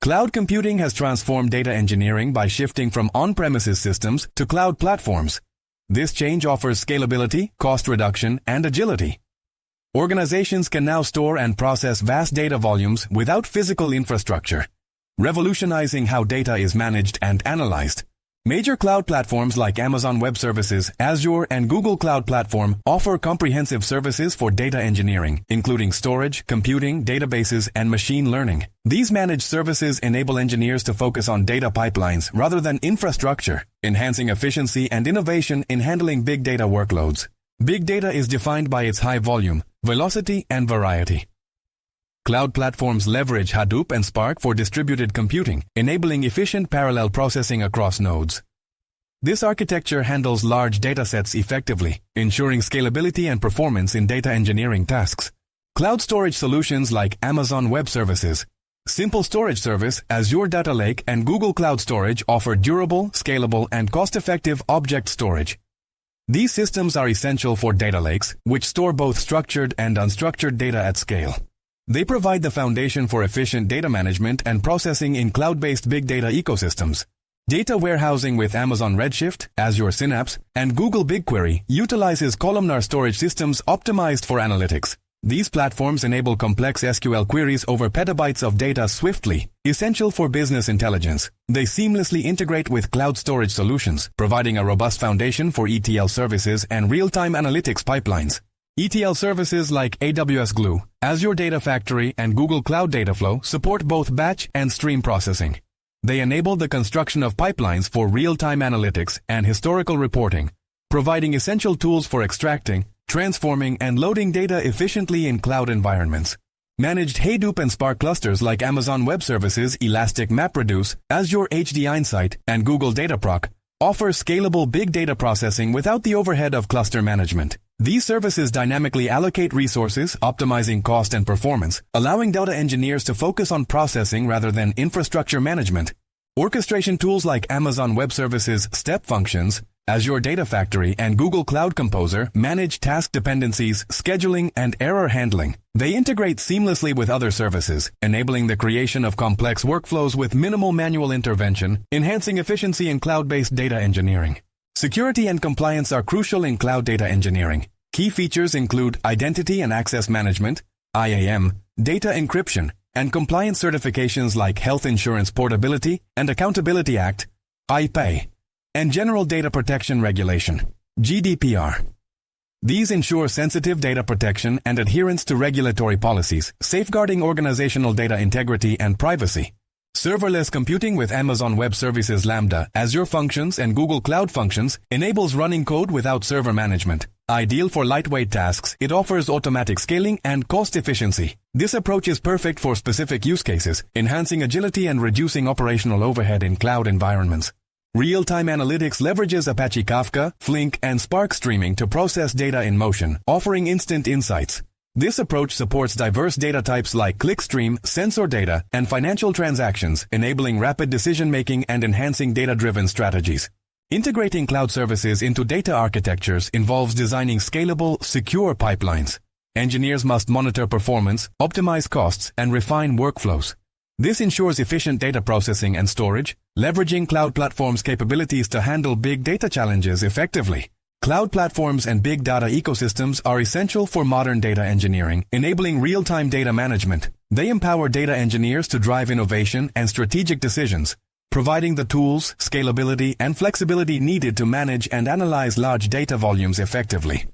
Cloud computing has transformed data engineering by shifting from on-premises systems to cloud platforms. This change offers scalability, cost reduction, and agility. Organizations can now store and process vast data volumes without physical infrastructure, revolutionizing how data is managed and analyzed. Major cloud platforms like Amazon Web Services, Azure, and Google Cloud Platform offer comprehensive services for data engineering, including storage, computing, databases, and machine learning. These managed services enable engineers to focus on data pipelines rather than infrastructure, enhancing efficiency and innovation in handling big data workloads. Big data is defined by its high volume, velocity, and variety. Cloud platforms leverage Hadoop and Spark for distributed computing, enabling efficient parallel processing across nodes. This architecture handles large datasets effectively, ensuring scalability and performance in data engineering tasks. Cloud storage solutions like Amazon Web Services, Simple Storage Service, Azure Data Lake, and Google Cloud Storage offer durable, scalable, and cost-effective object storage. These systems are essential for data lakes, which store both structured and unstructured data at scale. They provide the foundation for efficient data management and processing in cloud-based big data ecosystems. Data warehousing with Amazon Redshift, Azure Synapse, and Google BigQuery utilizes columnar storage systems optimized for analytics. These platforms enable complex SQL queries over petabytes of data swiftly, essential for business intelligence. They seamlessly integrate with cloud storage solutions, providing a robust foundation for ETL services and real-time analytics pipelines. ETL services like AWS Glue, Azure Data Factory, and Google Cloud Dataflow support both batch and stream processing. They enable the construction of pipelines for real-time analytics and historical reporting, providing essential tools for extracting, transforming, and loading data efficiently in cloud environments. Managed Hadoop and Spark clusters like Amazon Web Services, Elastic MapReduce, Azure HD Insight, and Google Dataproc offer scalable big data processing without the overhead of cluster management. These services dynamically allocate resources, optimizing cost and performance, allowing data engineers to focus on processing rather than infrastructure management. Orchestration tools like Amazon Web Services Step Functions, Azure Data Factory, and Google Cloud Composer manage task dependencies, scheduling, and error handling. They integrate seamlessly with other services, enabling the creation of complex workflows with minimal manual intervention, enhancing efficiency in cloud-based data engineering. Security and compliance are crucial in cloud data engineering. Key features include Identity and Access Management, IAM, data encryption, and compliance certifications like Health Insurance Portability and Accountability Act, IPAY, and General Data Protection Regulation, GDPR. These ensure sensitive data protection and adherence to regulatory policies, safeguarding organizational data integrity and privacy. Serverless computing with Amazon Web Services Lambda, Azure Functions, and Google Cloud Functions enables running code without server management. Ideal for lightweight tasks, it offers automatic scaling and cost efficiency. This approach is perfect for specific use cases, enhancing agility and reducing operational overhead in cloud environments. Real-time analytics leverages Apache Kafka, Flink, and Spark streaming to process data in motion, offering instant insights. This approach supports diverse data types like clickstream, sensor data, and financial transactions, enabling rapid decision-making and enhancing data-driven strategies. Integrating cloud services into data architectures involves designing scalable, secure pipelines. Engineers must monitor performance, optimize costs, and refine workflows. This ensures efficient data processing and storage, leveraging cloud platforms' capabilities to handle big data challenges effectively. Cloud platforms and big data ecosystems are essential for modern data engineering, enabling real-time data management. They empower data engineers to drive innovation and strategic decisions, providing the tools, scalability, and flexibility needed to manage and analyze large data volumes effectively.